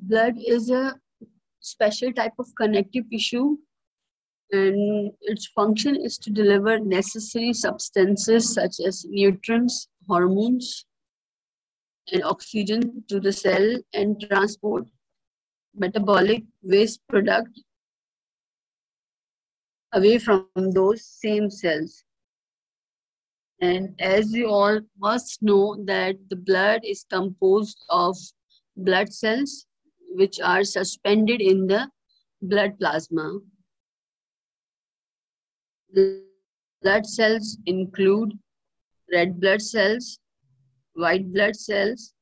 Blood is a special type of connective tissue, and its function is to deliver necessary substances such as nutrients, hormones, and oxygen to the cell and transport metabolic waste product away from those same cells. And as you all must know that the blood is composed of blood cells which are suspended in the blood plasma. The blood cells include red blood cells, white blood cells,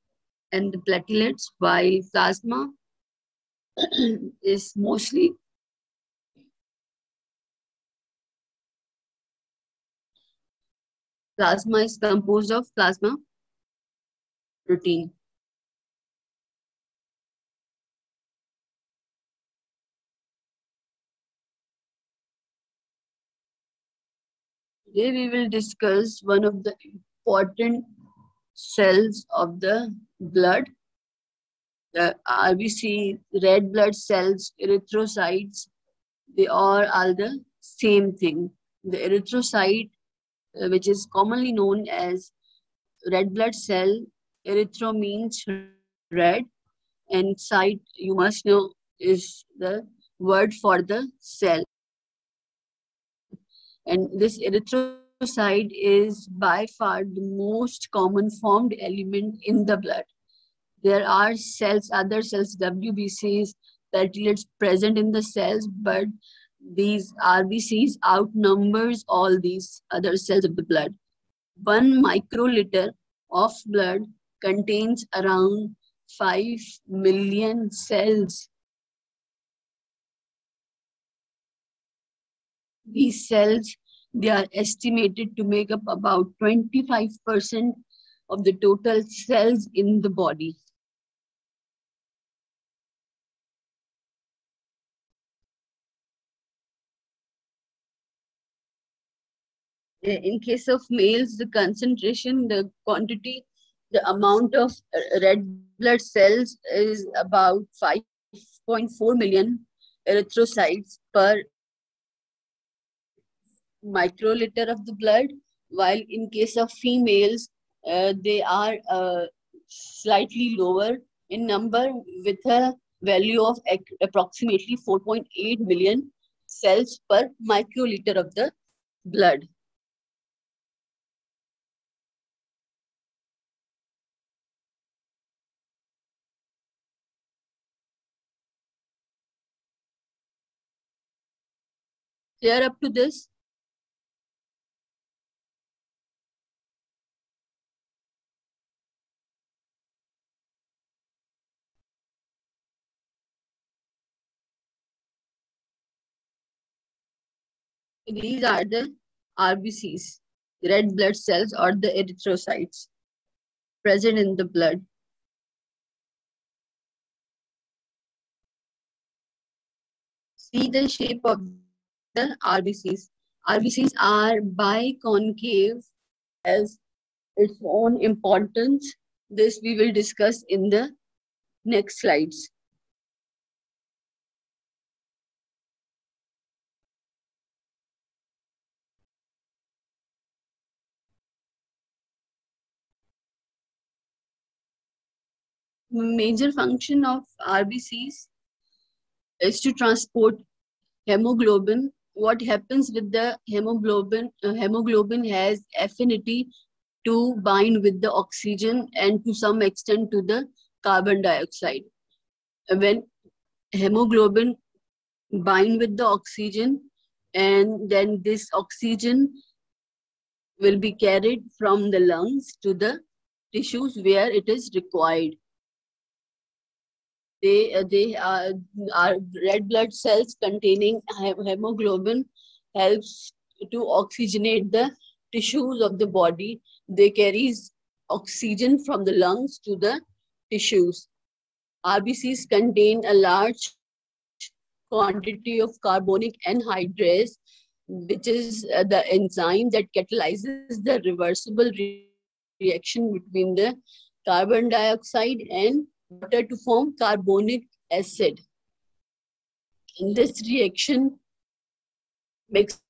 and the platelets, while plasma is mostly composed of plasma protein. Today we will discuss one of the important cells of the blood, the RBC, red blood cells, erythrocytes. They all are the same thing. The erythrocyte, which is commonly known as red blood cell, erythro means red, and cyte, you must know, is the word for the cell. And this erythrocyte is by far the most common formed element in the blood. There are cells, other cells, WBCs, platelets present in the cells, but these RBCs outnumbers all these other cells of the blood. 1 microliter of blood contains around 5 million cells. These cells, they are estimated to make up about 25% of the total cells in the body. In case of males, the concentration, the quantity, the amount of red blood cells is about 5.4 million erythrocytes per microliter of the blood, while in case of females, they are slightly lower in number with a value of approximately 4.8 million cells per microliter of the blood. Clear up to this? These are the RBCs, red blood cells, or the erythrocytes present in the blood. See the shape of the RBCs. RBCs are biconcave, as its own importance. This we will discuss in the next slides. Major function of RBCs is to transport hemoglobin. What happens with the hemoglobin? Hemoglobin has affinity to bind with the oxygen and to some extent to the carbon dioxide. When hemoglobin bind with the oxygen, and then this oxygen will be carried from the lungs to the tissues where it is required. They are red blood cells containing hemoglobin helps to oxygenate the tissues of the body. They carry oxygen from the lungs to the tissues. RBCs contain a large quantity of carbonic anhydrase, which is the enzyme that catalyzes the reversible reaction between the carbon dioxide and water to form carbonic acid. And this reaction makes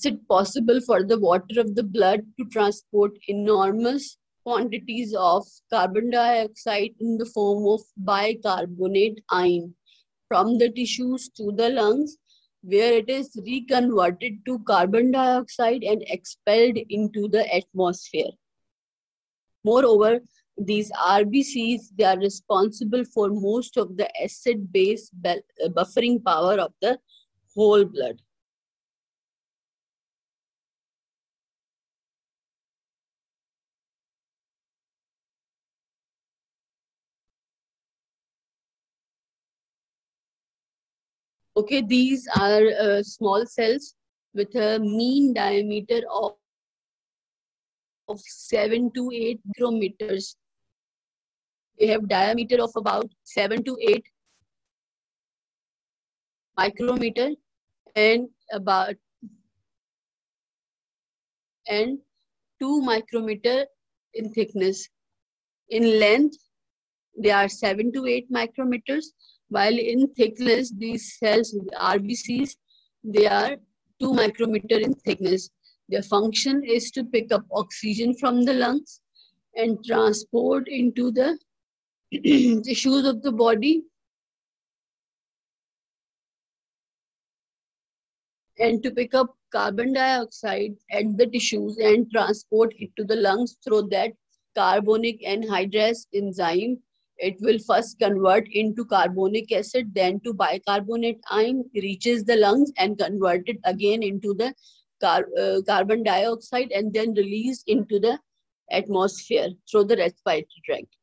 it possible for the water of the blood to transport enormous quantities of carbon dioxide in the form of bicarbonate ion from the tissues to the lungs, where it is reconverted to carbon dioxide and expelled into the atmosphere. Moreover, these RBCs, they are responsible for most of the acid-base buffering power of the whole blood. Okay, these are small cells with a mean diameter of 7 to 8 micrometers. They have diameter of about 7 to 8 micrometer and 2 micrometer in thickness. In length, they are 7 to 8 micrometers, while in thickness, these cells, RBCs, they are 2 micrometer in thickness. Their function is to pick up oxygen from the lungs and transport into the tissues of the body, and to pick up carbon dioxide at the tissues and transport it to the lungs through that carbonic anhydrase enzyme. It will first convert into carbonic acid, then to bicarbonate ion, reaches the lungs and converted again into the carbon dioxide and then released into the atmosphere through the respiratory tract.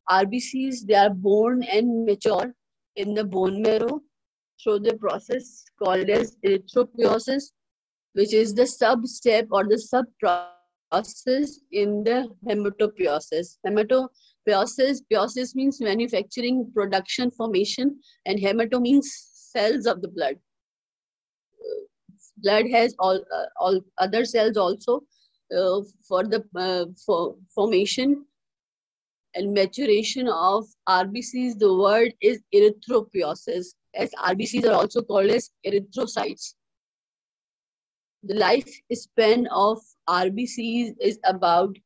RBCs, they are born and mature in the bone marrow through the process called as erythropoiesis, which is the sub-step or the sub-process in the hematopoiesis. Poiesis means manufacturing, production, formation, and hemato means cells of the blood. Blood has all other cells also for the formation and maturation of RBCs. The word is erythropoiesis, as RBCs are also called as erythrocytes. The lifespan of RBCs is about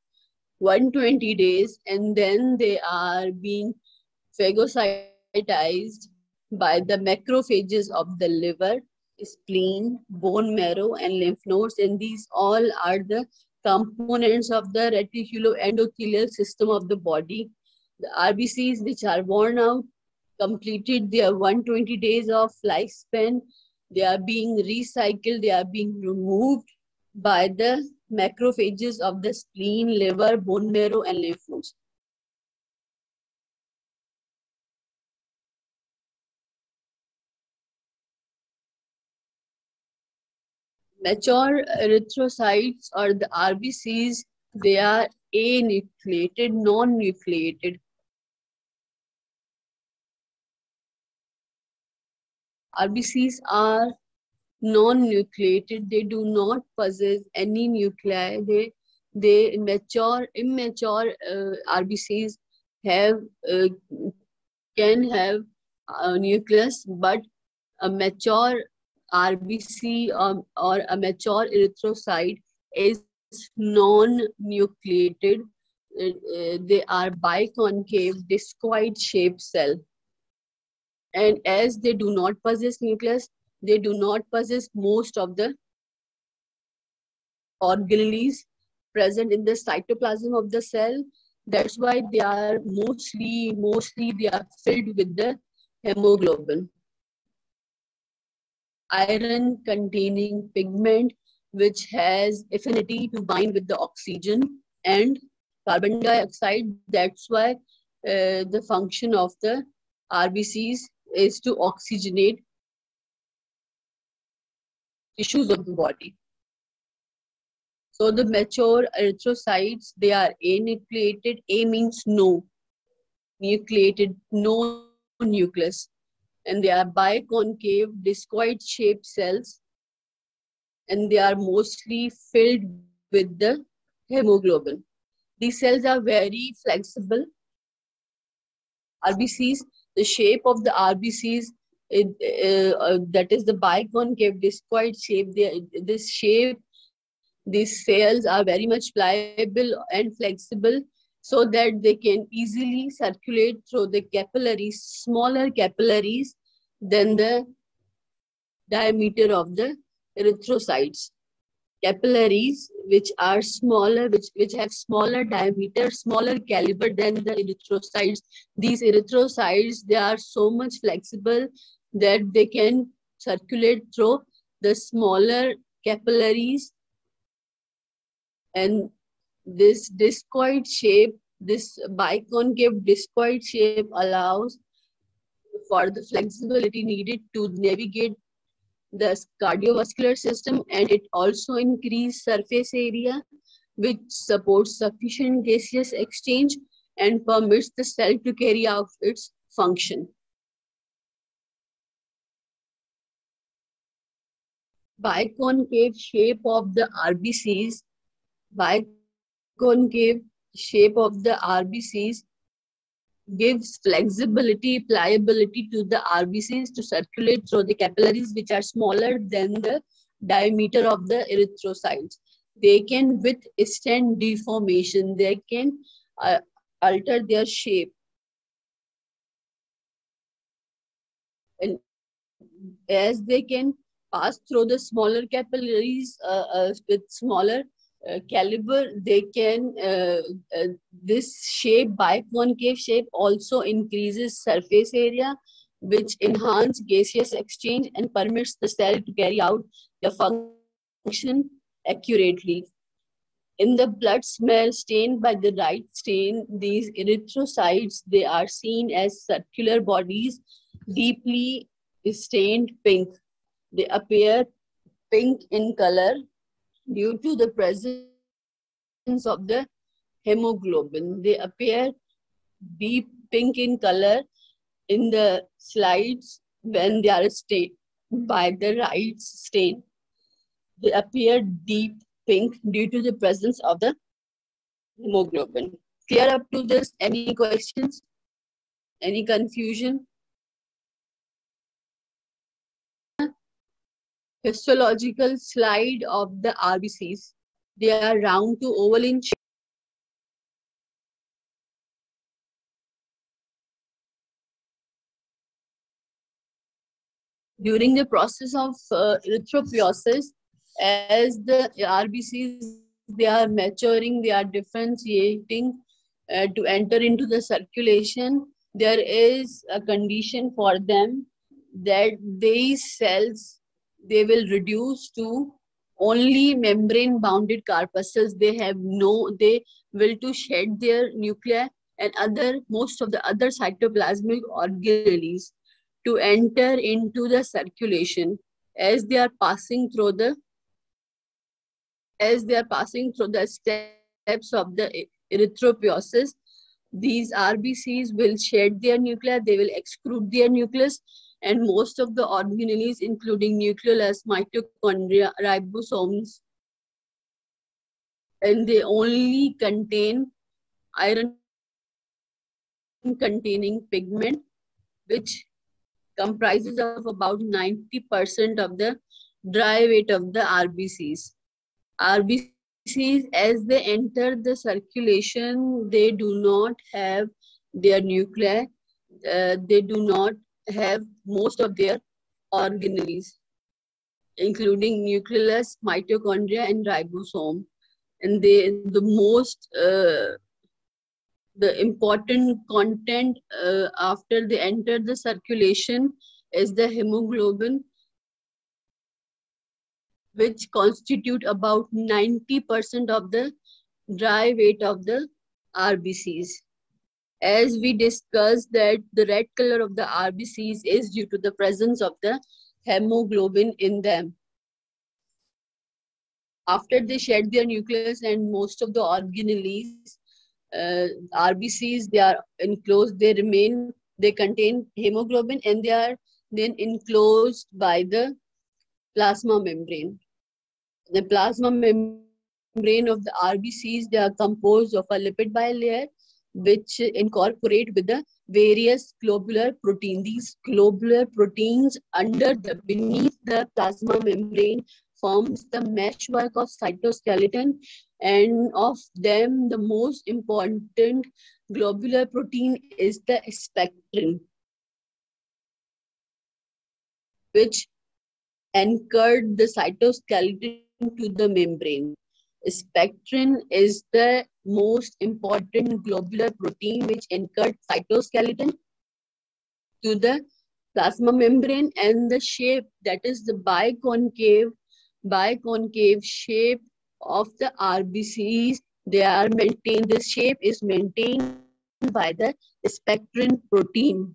120 days, and then they are being phagocytized by the macrophages of the liver, spleen, bone marrow, and lymph nodes, and these all are the components of the reticuloendothelial system of the body. The RBCs which are worn out completed their 120 days of lifespan. They are being recycled, they are being removed by the macrophages of the spleen, liver, bone marrow, and lymph nodes. Mature erythrocytes or the RBCs, they are anucleated, non-nucleated. RBCs are non-nucleated. They do not possess any nuclei. They immature RBCs have can have a nucleus, but a mature RBC or a mature erythrocyte is non-nucleated. They are biconcave, discoid shaped cell. And as they do not possess nucleus, they do not possess most of the organelles present in the cytoplasm of the cell. That's why they are mostly they are filled with the hemoglobin, iron containing pigment, which has affinity to bind with the oxygen and carbon dioxide. That's why the function of the RBCs is to oxygenate tissues of the body. So the mature erythrocytes, they are anucleated. A means no, nucleated, no nucleus. And they are biconcave, discoid shaped cells. And they are mostly filled with the hemoglobin. These cells are very flexible. RBCs. The shape of the RBCs, that is the biconcave discoid shape. This shape, these cells are very much pliable and flexible, so that they can easily circulate through the capillaries, smaller capillaries than the diameter of the erythrocytes. Capillaries which are smaller, which have smaller diameter, smaller caliber than the erythrocytes. These erythrocytes, they are so much flexible that they can circulate through the smaller capillaries. And this discoid shape, this biconcave discoid shape allows for the flexibility needed to navigate the cardiovascular system, and it also increases surface area, which supports sufficient gaseous exchange and permits the cell to carry out its function. Biconcave shape of the RBCs, biconcave shape of the RBCs gives flexibility, pliability to the RBCs to circulate through the capillaries which are smaller than the diameter of the erythrocytes. They can withstand deformation. They can alter their shape. And as they can pass through the smaller capillaries with smaller caliber, they can, this shape, biconcave shape, also increases surface area, which enhance gaseous exchange and permits the cell to carry out the function accurately. In the blood smell stained by the right stain, these erythrocytes, they are seen as circular bodies, deeply stained pink. They appear pink in color due to the presence of the hemoglobin. They appear deep pink in color in the slides when they are stained by the right stain. They appear deep pink due to the presence of the hemoglobin. Clear up to this? Any questions? Any confusion? Histological slide of the RBCs. They are round to oval in shape. During the process of erythropoiesis, as the RBCs, they are maturing, they are differentiating to enter into the circulation, there is a condition for them that these cells, they will reduce to only membrane bounded corpuscles. They will to shed their nuclei and most of the other cytoplasmic organelles to enter into the circulation. As they are passing through the steps of the erythropoiesis, these RBCs will shed their nuclei, they will excrete their nucleus, and most of the organelles, including nucleolus, mitochondria, ribosomes, and they only contain iron containing pigment, which comprises of about 90% of the dry weight of the RBCs. RBCs, as they enter the circulation, they do not have their nuclei. They do not have most of their organelles, including nucleus, mitochondria, and ribosome. And the important content after they enter the circulation is the hemoglobin, which constitute about 90% of the dry weight of the RBCs. As we discussed that the red color of the RBCs is due to the presence of the hemoglobin in them. After they shed their nucleus and most of the organelles, RBCs, they are enclosed, they contain hemoglobin, and they are then enclosed by the plasma membrane. The plasma membrane of the RBCs, they are composed of a lipid bilayer which incorporate with the various globular protein. These globular proteins beneath the plasma membrane forms the meshwork of cytoskeleton, and of them the most important globular protein is the spectrin, which anchored the cytoskeleton to the membrane. Spectrin is the most important globular protein which anchored cytoskeleton to the plasma membrane, and the shape, that is the biconcave shape of the RBCs, they are maintained. This shape is maintained by the spectrin protein.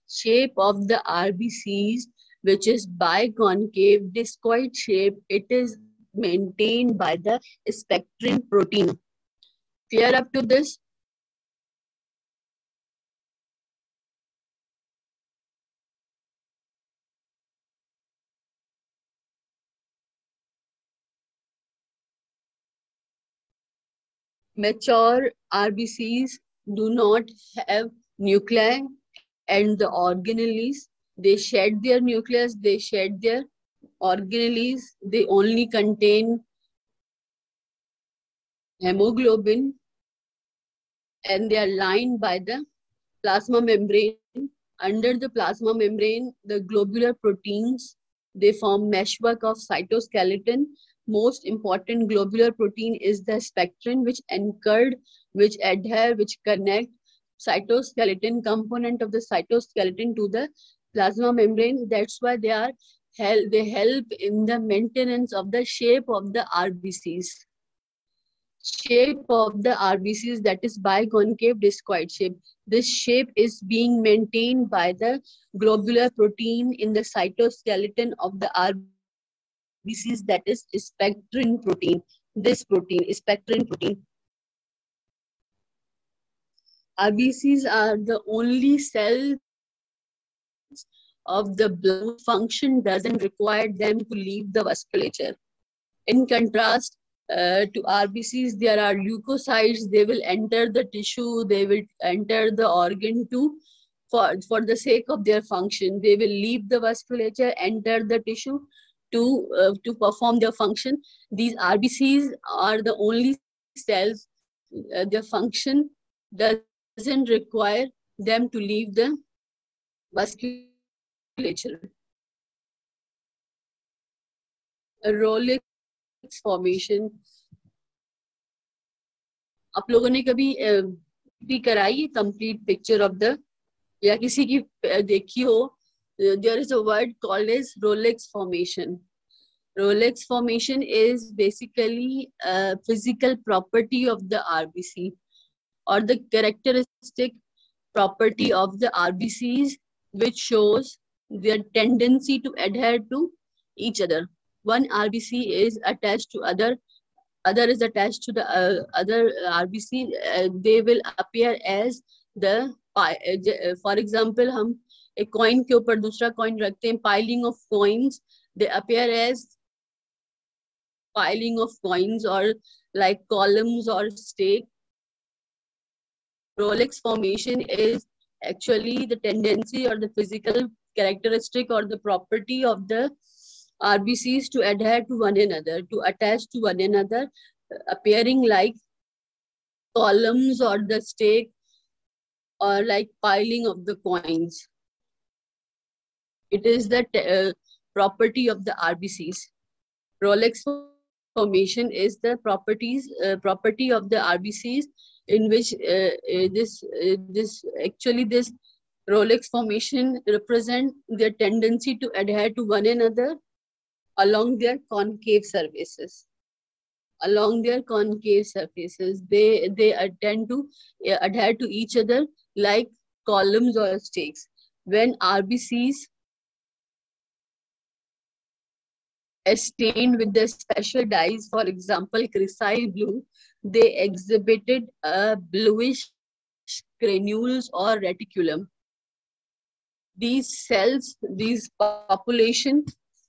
Shape of the RBCs, which is biconcave discoid shape, it is maintained by the spectrin protein. Clear up to this? Mature RBCs do not have nuclei and the organelles. They shed their nucleus, they shed their organelles, they only contain hemoglobin, and they are lined by the plasma membrane. Under the plasma membrane, the globular proteins, they form meshwork of cytoskeleton. Most important globular protein is the spectrin, which anchored, which adhere, which connect cytoskeleton component of the cytoskeleton to the plasma membrane. That's why they help in the maintenance of the shape of the RBCs. Shape of the RBCs, that is biconcave discoid shape. This shape is being maintained by the globular protein in the cytoskeleton of the RBCs, that is spectrin protein. This protein, spectrin protein. RBCs are the only cells of the blood function doesn't require them to leave the vasculature. In contrast, to RBCs, there are leukocytes. They will enter the tissue, they will enter the organ too, for the sake of their function. They will leave the vasculature, enter the tissue to perform their function. These RBCs are the only cells, their function doesn't require them to leave the vasculature. Rolex formation, आप लोगों ने कभी भी कराई complete picture of the, या किसी की देखी हो? There is a word called as Rolex formation. Rolex formation is basically a physical property of the RBC, or the characteristic property of the RBCs, which shows their tendency to adhere to each other. One RBC is attached to other is attached to the other RBC. They will appear as the, for example, हम एक coin के ऊपर दूसरा coin रखते हैं, piling of coins, they appear as piling of coins, or like columns or stake. Rolex formation is actually the tendency or the physical characteristic or the property of the RBCs to adhere to one another, to attach to one another, appearing like columns or the stake, or like piling of the coins. It is the property of the RBCs. Rolex formation is the property of the RBCs, in which this Rolex formation represent their tendency to adhere to one another along their concave surfaces. Along their concave surfaces, they tend to adhere to each other like columns or stakes. When RBCs stained with the special dyes, for example, crescite blue, they exhibited a bluish granules or reticulum. These cells, these population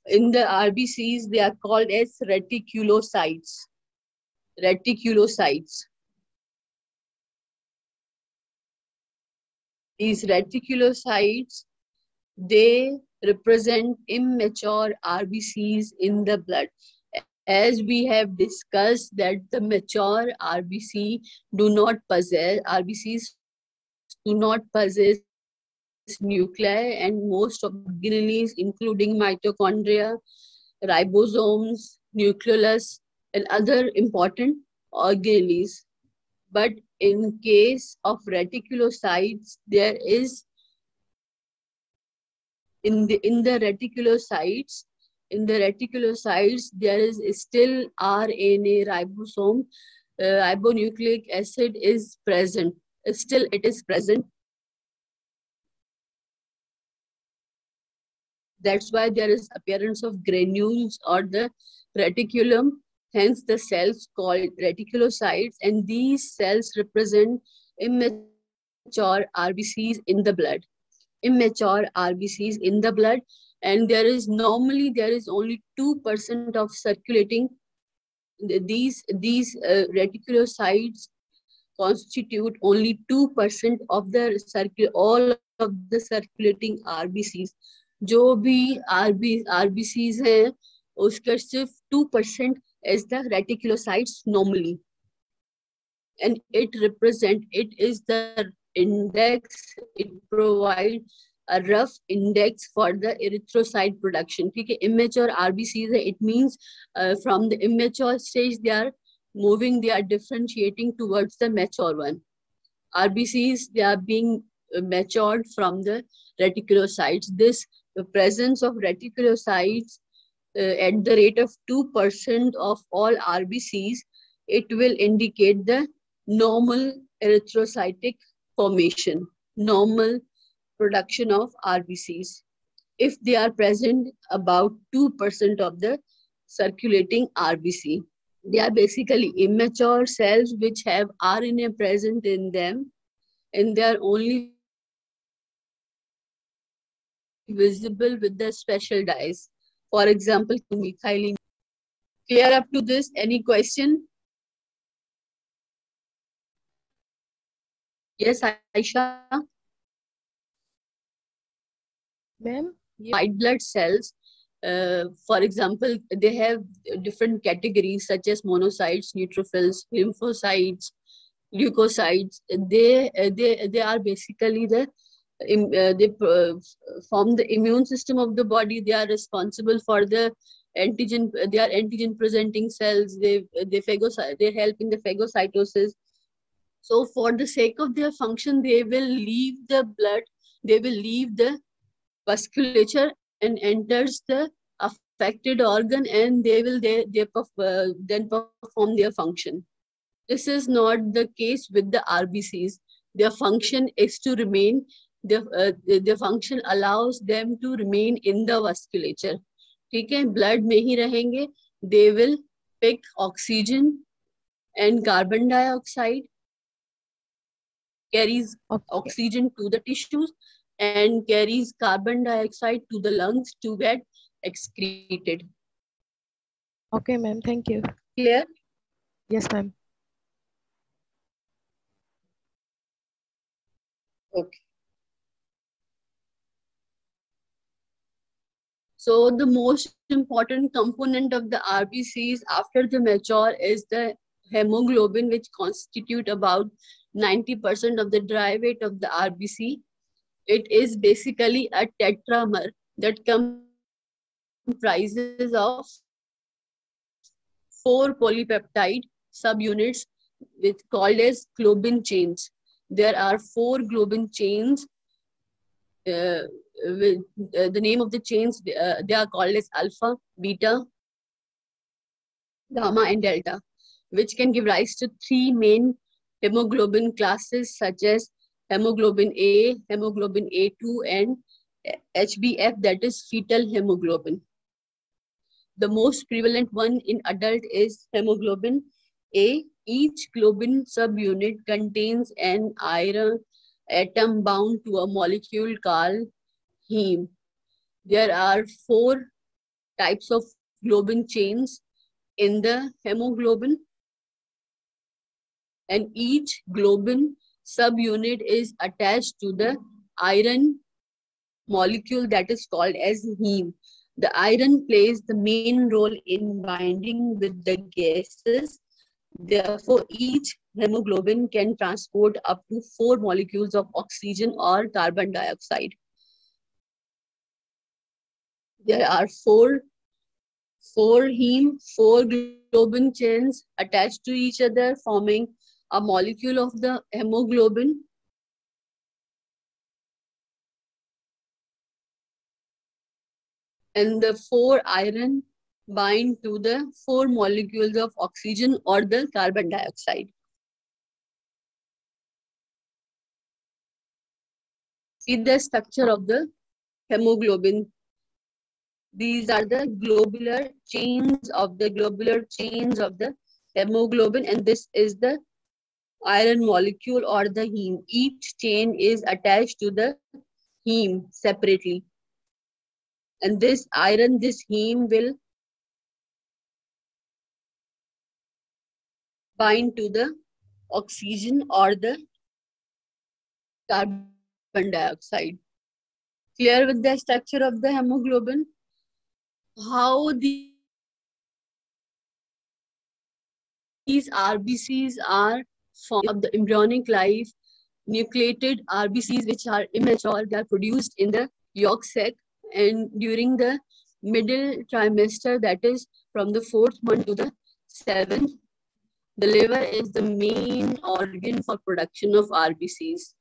in the RBCs, they are called as reticulocytes. Reticulocytes. These reticulocytes, they represent immature RBCs in the blood. As we have discussed that the mature RBCs do not possess nuclei, and most organelles including mitochondria, ribosomes, nucleolus, and other important organelles. But in case of reticulocytes, there is in the reticulocytes, there is still RNA ribosome, ribonucleic acid is present. Still, it is present. That's why there is appearance of granules or the reticulum. Hence, the cells called reticulocytes, and these cells represent immature RBCs in the blood. Immature RBCs in the blood, and there is only 2% of circulating. These reticulocytes constitute only 2% of the all of the circulating RBCs. जो भी RBCs हैं, उसका सिर्फ 2% is the reticulocytes normally, and it is the index. It provides a rough index for the erythrocyte production. Okay, immature RBCs, it means from the immature stage they are differentiating towards the mature one. RBCs, they are being matured from the reticulocytes. The presence of reticulocytes at the rate of 2% of all RBCs, it will indicate the normal erythrocytic formation, normal production of RBCs. If they are present about 2% of the circulating RBC, they are basically immature cells which have RNA present in them, and they are only visible with the special dyes. For example, methylene. Clear up to this? Any question? Yes, Aisha? Ma'am? White blood cells, for example, they have different categories such as monocytes, neutrophils, lymphocytes, leukocytes. They are basically they form the immune system of the body. They are responsible for the antigen. They are antigen presenting cells. They help in the phagocytosis. So for the sake of their function, they will leave the blood. They will leave the vasculature and enters the affected organ, and they will then perform their function. This is not the case with the RBCs. Their function is to remain, their function allows them to remain in the vasculature. ठीक है, blood में ही रहेंगे. They will pick oxygen and carbon dioxide, carries oxygen to the tissues and carries carbon dioxide to the lungs to get excreted. Okay, ma'am. Thank you. Clear? Yes, ma'am. Okay. So the most important component of the RBCs after the mature is the hemoglobin, which constitute about 90% of the dry weight of the RBC. It is basically a tetramer that comprises of 4 polypeptide subunits called as globin chains. There are 4 globin chains. The name of the chains, they are called as alpha, beta, gamma, and delta, which can give rise to 3 main hemoglobin classes such as hemoglobin A, hemoglobin A2, and HbF, that is fetal hemoglobin. The most prevalent one in adult is hemoglobin A. Each globin subunit contains an iron atom bound to a molecule called heme. There are 4 types of globin chains in the hemoglobin, and each globin subunit is attached to the iron molecule that is called as heme. The iron plays the main role in binding with the gases. Therefore, each hemoglobin can transport up to 4 molecules of oxygen or carbon dioxide. There are four globin chains attached to each other, forming a molecule of the hemoglobin. And the 4 iron bind to the 4 molecules of oxygen or the carbon dioxide. See the structure of the hemoglobin. These are the globular chains of the hemoglobin, and this is the iron molecule or the heme. Each chain is attached to the heme separately. And this heme will bind to the oxygen or the carbon dioxide. Clear with the structure of the hemoglobin? How these RBCs are formed of the embryonic life, nucleated RBCs which are immature, they are produced in the yolk sac, and during the middle trimester, that is from the 4th month to the 7th, the liver is the main organ for production of RBCs.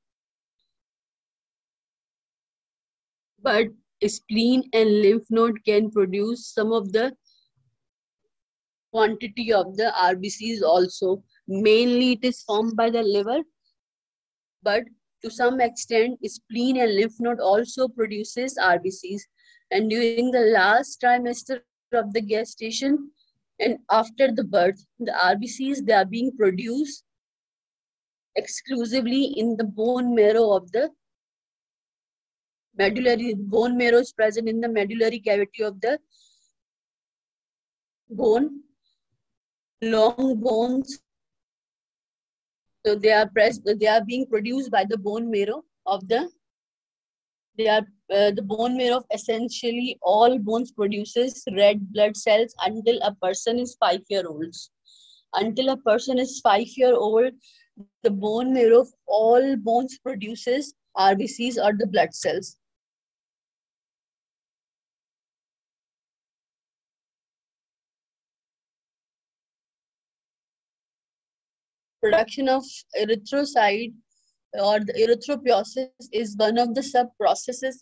But spleen and lymph node can produce some of the quantity of the RBCs also. Mainly it is formed by the liver, but to some extent spleen and lymph node also produces RBCs. And during the last trimester of the gestation and after the birth, the RBCs, they are being produced exclusively in the bone marrow of the medullary. Bone marrow is present in the medullary cavity of the bone, long bones. So they are being produced by the bone marrow of the. The bone marrow of essentially all bones produces red blood cells until a person is 5-year-old. Until a person is 5-year-old, the bone marrow of all bones produces RBCs or the blood cells. Production of erythrocyte or the erythropoiesis is one of the sub-processes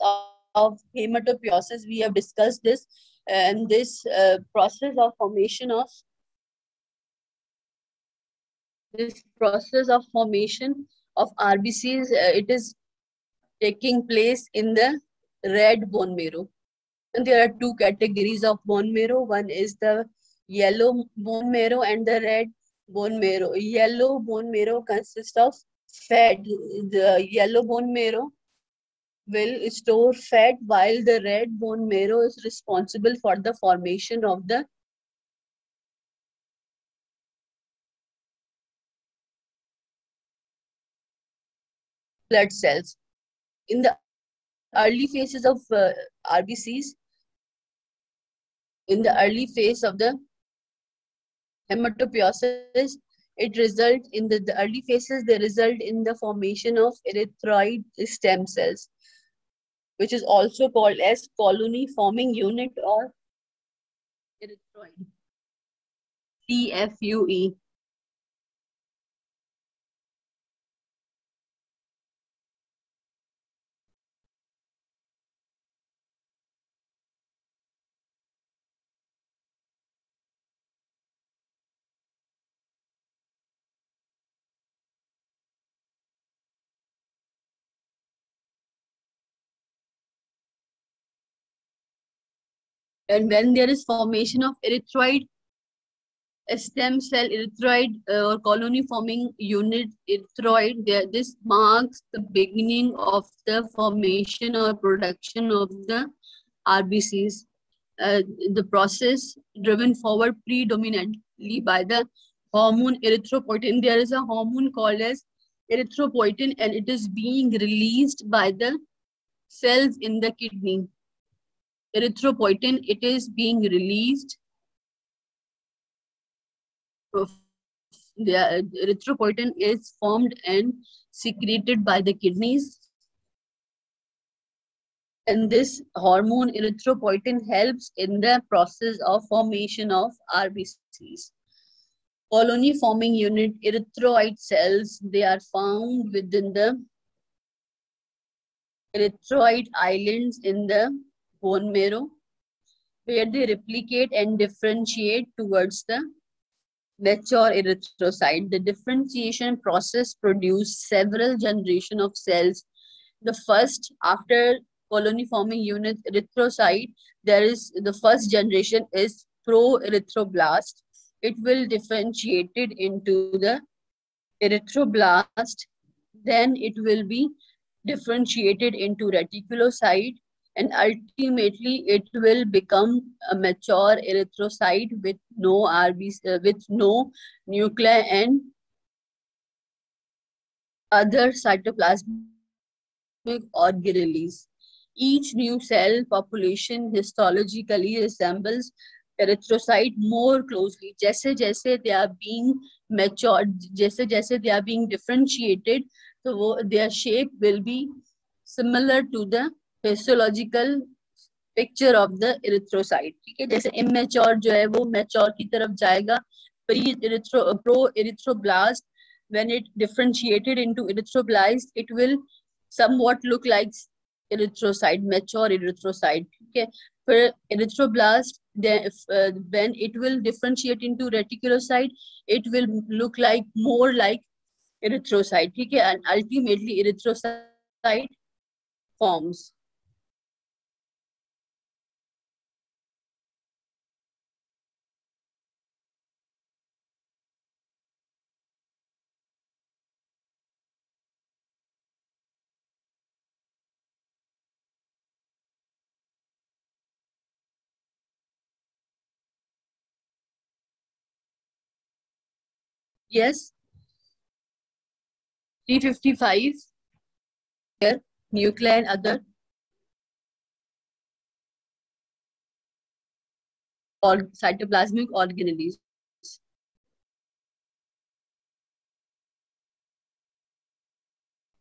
of hematopoiesis. We have discussed this, and this process of formation of RBCs, it is taking place in the red bone marrow. And there are 2 categories of bone marrow. One is the yellow bone marrow and the red bone marrow. Yellow bone marrow consists of fat. The yellow bone marrow will store fat, while the red bone marrow is responsible for the formation of the blood cells. In the early phases of RBCs, in the early phase of the hematopoiesis, it results in the early phases, they result in the formation of erythroid stem cells, which is also called as colony forming unit or erythroid. CFUE. And when there is formation of erythroid stem cell, erythroid or colony forming unit erythroid, this marks the beginning of the formation or production of the RBCs. The process driven forward predominantly by the hormone erythropoietin. There is a hormone called as erythropoietin, and it is being released by the cells in the kidney. Erythropoietin, it is being released. The erythropoietin is formed and secreted by the kidneys. And this hormone erythropoietin helps in the process of formation of RBCs. Colony forming unit, erythroid cells, they are found within the erythroid islands in the bone marrow, where they replicate and differentiate towards the mature erythrocyte. The differentiation process produces several generations of cells. The first, after colony forming unit erythrocyte, there is the first generation is pro-erythroblast. It will differentiate it into the erythroblast. Then it will be differentiated into reticulocyte, and ultimately it will become a mature erythrocyte with no RBC, with no nuclei and other cytoplasmic organelles. Each new cell population histologically resembles erythrocyte more closely. जैसे जैसे they are being matured, जैसे जैसे they are being differentiated, so वो their shape will be similar to the histological picture of the erythrocyte. ठीक है, जैसे immature जो है वो mature की तरफ जाएगा. Pro-erythroblast, when it differentiated into erythroblast, it will somewhat look like erythrocyte, mature erythrocyte. Okay, for erythroblast, when it will differentiate into reticulocyte, it will look like more like erythrocyte. Okay, and ultimately erythrocyte forms. Yes, 355 here, nuclei and other or cytoplasmic organelles.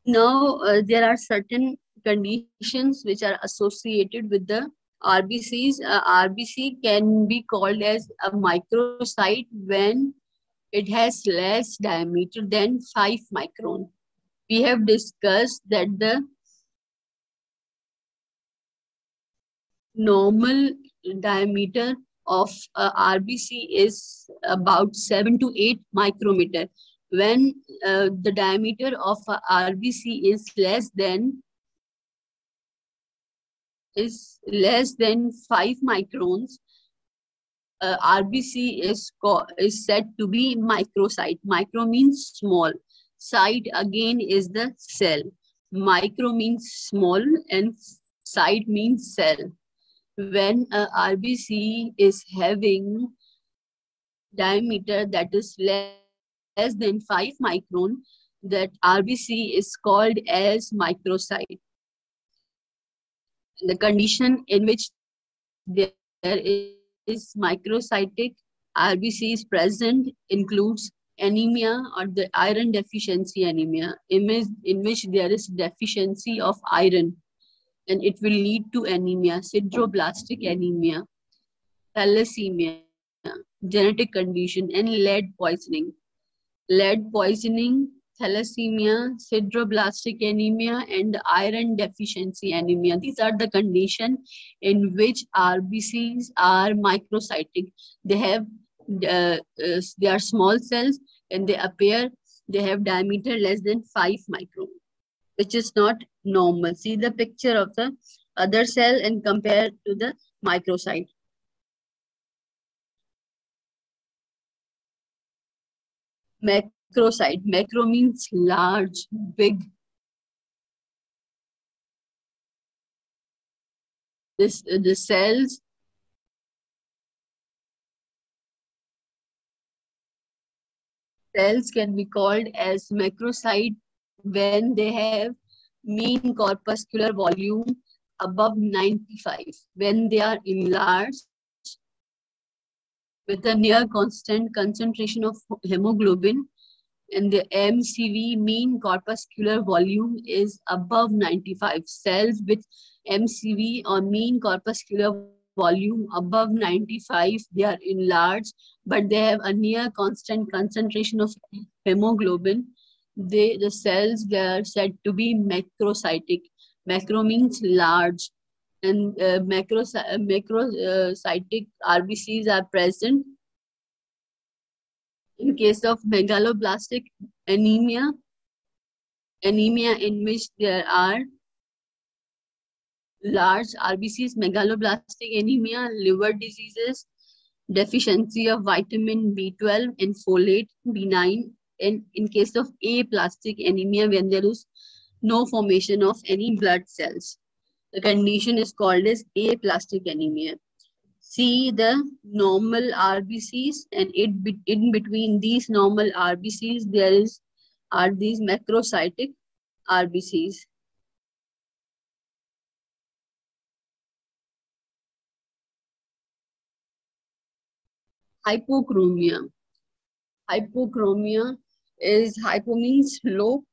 Now, there are certain conditions which are associated with the RBCs. RBC can be called as a microcyte when it has less diameter than 5 micron. We have discussed that the normal diameter of RBC is about 7 to 8 micrometer. When the diameter of RBC is less than 5 microns, RBC is said to be microcyte. Micro means small. Cyte again is the cell. Micro means small and cyte means cell. When RBC is having diameter that is less than 5 micron, that RBC is called as microcyte. The condition in which there is microcytic RBC is present includes anemia or the iron deficiency anemia, in which there is deficiency of iron, and it will lead to anemia, sideroblastic anemia, thalassemia, genetic condition, and lead poisoning. Lead poisoning, thalassemia, sideroblastic anemia, and iron deficiency anemia. These are the conditions in which RBCs are microcytic. They have they are small cells and they have diameter less than 5 micron, which is not normal. See the picture of the other cell and compare to the microcyte. Macrocyte. Macro means large, big. The cells can be called as macrocyte when they have mean corpuscular volume above 95, when they are enlarged with a near constant concentration of hemoglobin, and the MCV, mean corpuscular volume, is above 95. Cells with MCV or mean corpuscular volume above 95, they are enlarged, but they have a near constant concentration of hemoglobin. The cells, they are said to be macrocytic. Macro means large, and macrocytic RBCs are present. In case of megaloblastic anemia, anemia in which there are large RBCs, megaloblastic anemia, liver diseases, deficiency of vitamin B12 and folate, B9, and in case of aplastic anemia, when there is no formation of any blood cells. The condition is called as aplastic anemia. See the normal RBCs, and in between these normal RBCs, are these macrocytic RBCs. Hypochromia. Hypochromia is, hypo means low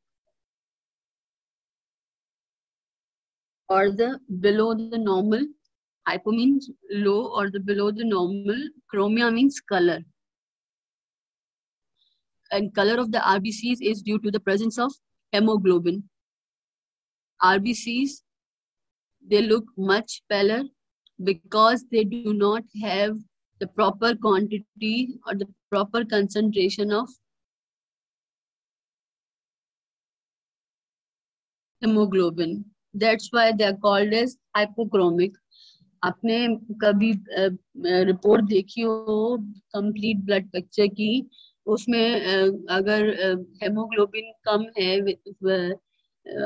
or the below the normal. Hypo means low or the below the normal. Chromia means color. And color of the RBCs is due to the presence of hemoglobin. RBCs, they look much paler because they do not have the proper quantity or the proper concentration of hemoglobin. That's why they are called as hypochromic. आपने कभी report देखी हो complete blood picture की, उसमें अगर haemoglobin कम है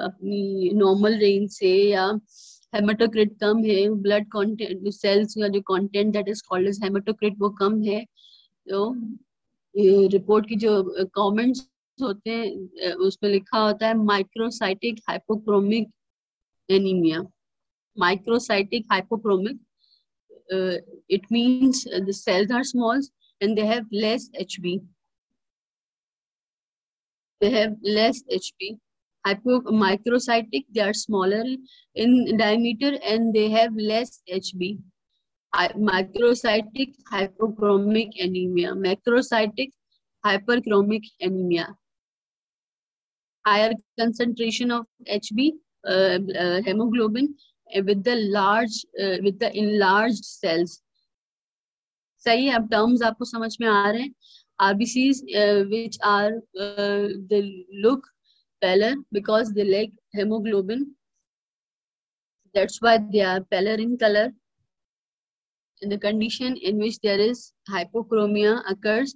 अपनी normal range से, या हेमाटोक्रिट कम है, ब्लड कंटेंट सेल्स का जो content that is called as haematocrit वो कम है, तो रिपोर्ट की जो कमेंट्स होते हैं उसमें लिखा होता है microcytic hypochromic anaemia. Microcytic hypochromic, it means the cells are small and they have less HB. They have less HB. Microcytic, they are smaller in diameter and they have less HB. Microcytic hypochromic anemia. Macrocytic hyperchromic anemia. Higher concentration of HB, hemoglobin, with the enlarged cells. सही है, अब terms आपको समझ में आ रहे हैं. RBCs which are they look paler because they lack hemoglobin. That's why they are paler in color. In the condition in which there is hypochromia occurs,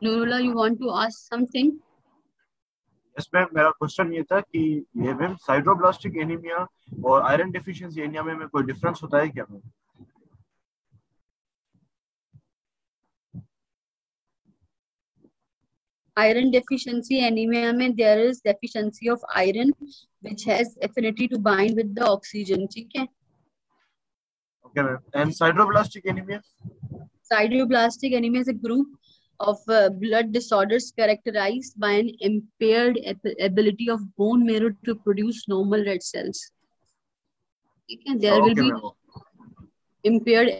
Nurullah, you want to ask something? Yes, ma'am. मेरा question ये था कि ये ma'am साइड्रोब्लास्टिक anaemia और iron deficiency anaemia में कोई difference होता है क्या मैम? Iron deficiency anemia में there is deficiency of iron which has affinity to bind with the oxygen. ठीक है? Okay, ma'am. And sideroblastic anemia? Sideroblastic anemia is a group of blood disorders characterized by an impaired ability of bone marrow to produce normal red cells. Okay, there will be impaired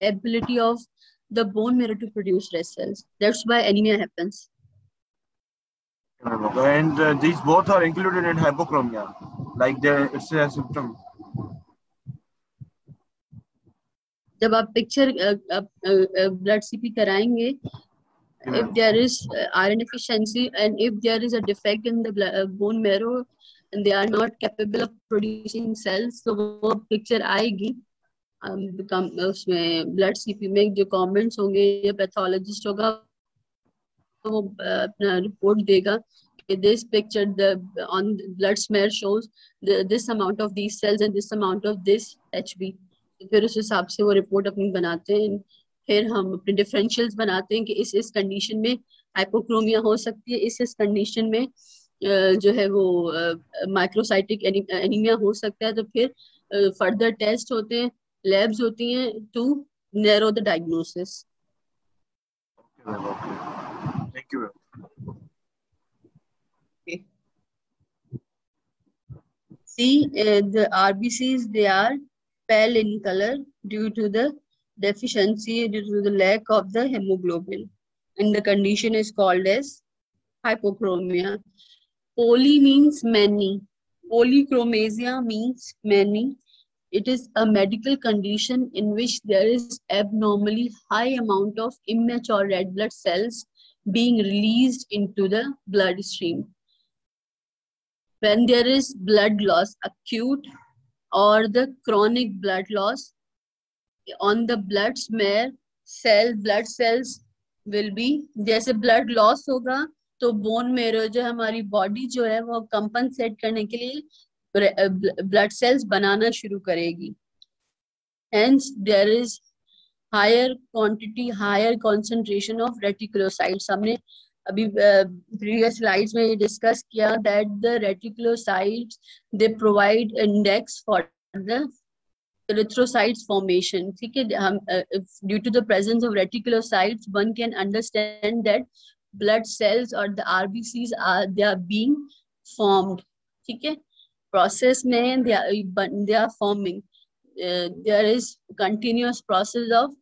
ability of the bone marrow to produce red cells. That's why anemia happens. And these both are included in hypochromia, like it's a symptom. जब आप picture blood CP कराएंगे, if there is iron deficiency and if there is a defect in the bone marrow and they are not capable of producing cells, तो वो picture आएगी. उसमें blood CP में जो comments होंगे या पैथोलॉजिस्ट होगा वो अपना रिपोर्ट देगा this picture, the on blood smear shows this amount of these cells and this amount of this HB. फिर उस हिसाब से वो रिपोर्ट अपनी बनाते हैं. फिर हम अपने डिफरेंशियल्स बनाते हैं कि इस कंडीशन में हाइपोक्रोमिया हो सकती है, इस कंडीशन में जो है वो माइक्रोसाइटिक एनीमिया हो सकता है. तो फिर फर्दर टेस्ट होते हैं, लैब्स होती हैं to narrow the diagnosis. Thank you. Okay. See, the RBCs, they are pale in color due to the deficiency, due to the lack of the hemoglobin. And the condition is called as hypochromia. Poly means many. Polychromasia means many. It is a medical condition in which there is abnormally high amount of immature red blood cells being released into the bloodstream. When there is blood loss, acute or the chronic blood loss, on the blood smear, blood cells will be, जैसे blood loss होगा तो bone marrow जो हमारी body जो है वो compensate करने के लिए ब्लड सेल्स बनाना शुरू करेगी. Hence there is higher quantity, higher concentration of reticulocytes. हमने अभी previous slides में डिस्कस किया that the reticulocytes they provide index for the erythrocytes formation. ठीक है, हम due to the presence of reticulocytes one can understand that blood cells or the RBCs they are being formed. ठीक है, process में they are forming. There is continuous process of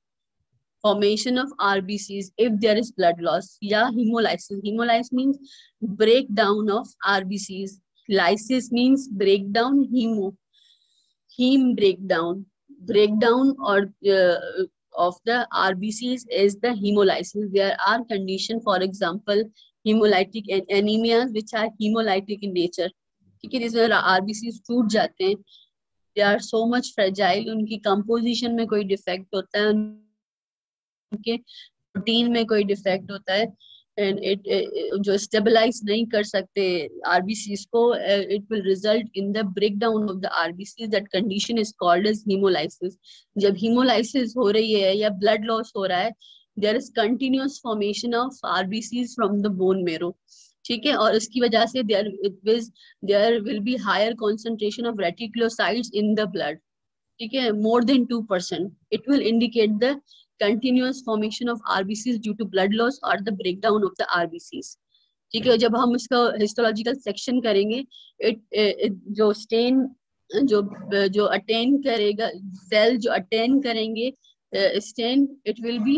formation of RBCs if there is blood loss. Yeah, hemolysis. Hemolysis means breakdown of RBCs. Lysis means breakdown. Heme breakdown. Breakdown or of the RBCs is the hemolysis. There are conditions, for example, hemolytic anemias which are hemolytic in nature. ठीक है, जिसमें RBCs टूट जाते हैं. They are so much fragile. उनकी composition में कोई defect होता है, उनके प्रोटीन में कोई डिफेक्ट होता है एंड जो स्टेबलाइज नहीं कर सकते आरबीसीज को, it will result in the breakdown of the RBCs. That condition is called as haemolysis. जब हीमोलाइसिस हो रही है या ब्लड लॉस हो रहा है, there is continuous formation of RBCs from the bone marrow. ठीक है, और उसकी वजह से there will be higher concentration of reticulocytes in the blood. ठीक है, more than 2%. It will indicate the continuous formation of RBCs due to blood loss or the breakdown of the RBCs. ठीक है, जब हम इसका हिस्टोलॉजिकल सेक्शन करेंगे, जो stand जो अटेन करेगा, सेल जो अटेन करेंगे stain, it will be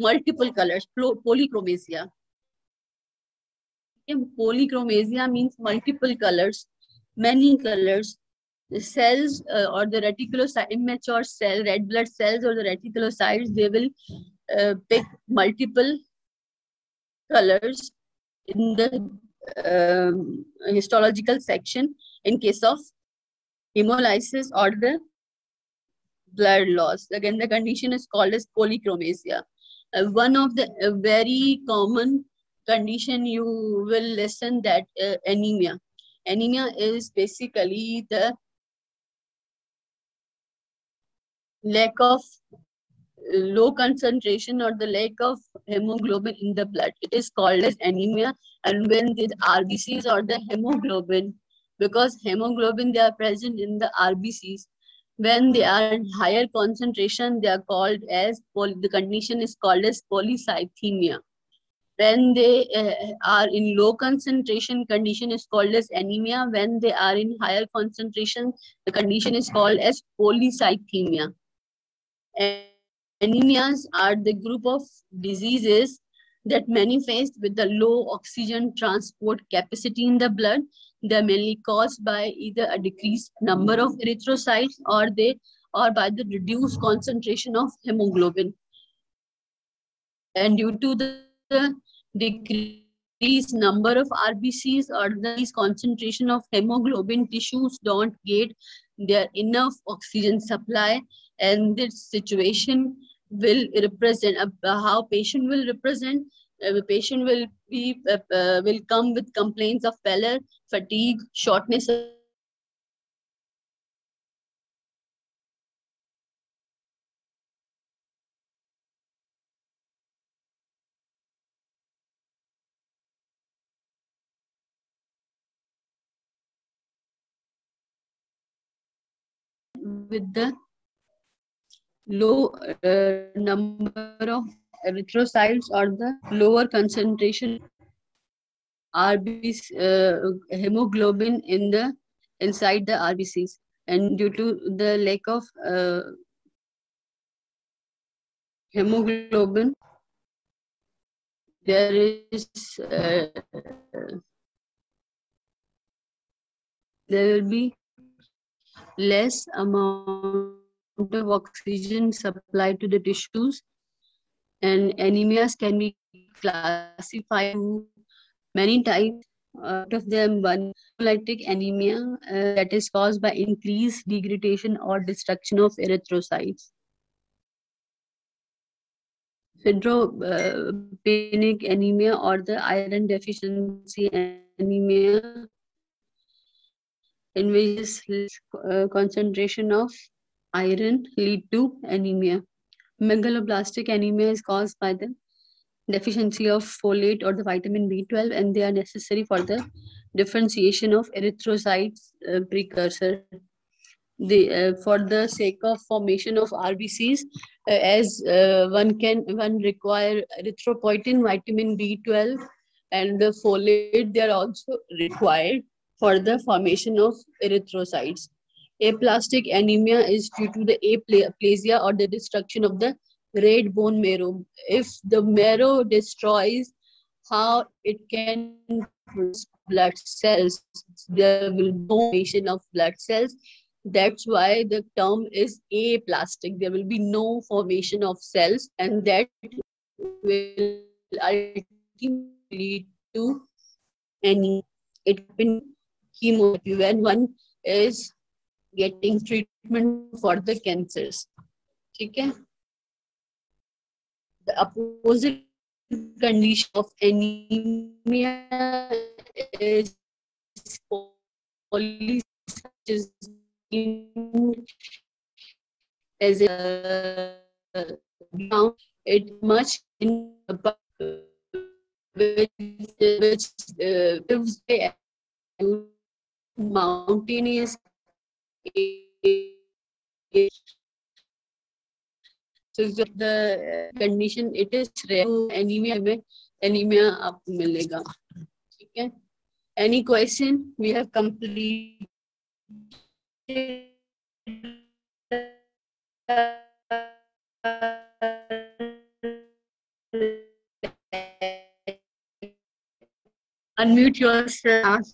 multiple colours, polychromasia. Polychromasia means multiple colors, many colors. The cells or the reticulocyte, immature cell, red blood cells or the reticulocytes, they will pick multiple colors in the histological section in case of hemolysis or the blood loss. Again, the condition is called as polychromasia. One of the very common condition you will listen that anemia. Anemia is basically the lack of low concentration or the lack of hemoglobin in the blood. It is called as anemia. And when the RBCs or the hemoglobin, because hemoglobin they are present in the RBCs, when they are in higher concentration, they are called as the condition is called as polycythemia. When they are in low concentration, condition is called as anemia. When they are in higher concentration, the condition is called as polycythemia. Anemias are the group of diseases that manifest with the low oxygen transport capacity in the blood. They are mainly caused by either a decreased number of erythrocytes or by the reduced concentration of hemoglobin. And due to the decreased number of RBCs or the concentration of hemoglobin, tissues don't get their enough oxygen supply, and this situation will represent how patient will represent The patient will come with complaints of pallor, fatigue, shortness with the low number of erythrocytes or the lower concentration RBC hemoglobin inside the RBCs, and due to the lack of hemoglobin, there is there will be less amount of oxygen supplied to the tissues, and anemias can be classified into many types. Out of them, one hemolytic anemia that is caused by increased degradation or destruction of erythrocytes. Siderobenic anemia or the iron deficiency anemia, in which concentration of iron lead to anemia. Megaloblastic anemia is caused by the deficiency of folate or the vitamin B12, and they are necessary for the differentiation of erythrocytes precursor. For the sake of formation of RBCs, as one require erythropoietin, vitamin B12, and the folate, they are also required for the formation of erythrocytes. Aplastic anemia is due to the aplasia or the destruction of the red bone marrow. If the marrow destroys, how it can produce blood cells, there will be no formation of blood cells. That's why the term is aplastic. There will be no formation of cells, and that will ultimately lead to any. It happens chemotherapy when one is getting treatment for the cancers. Okay. The opposite condition of anemia is polycystic, as it much in which gives mountainous. So the condition, it is rare. Anemia में anemia आपको मिलेगा. ठीक है. Any question? We have completed. Unmute yourself.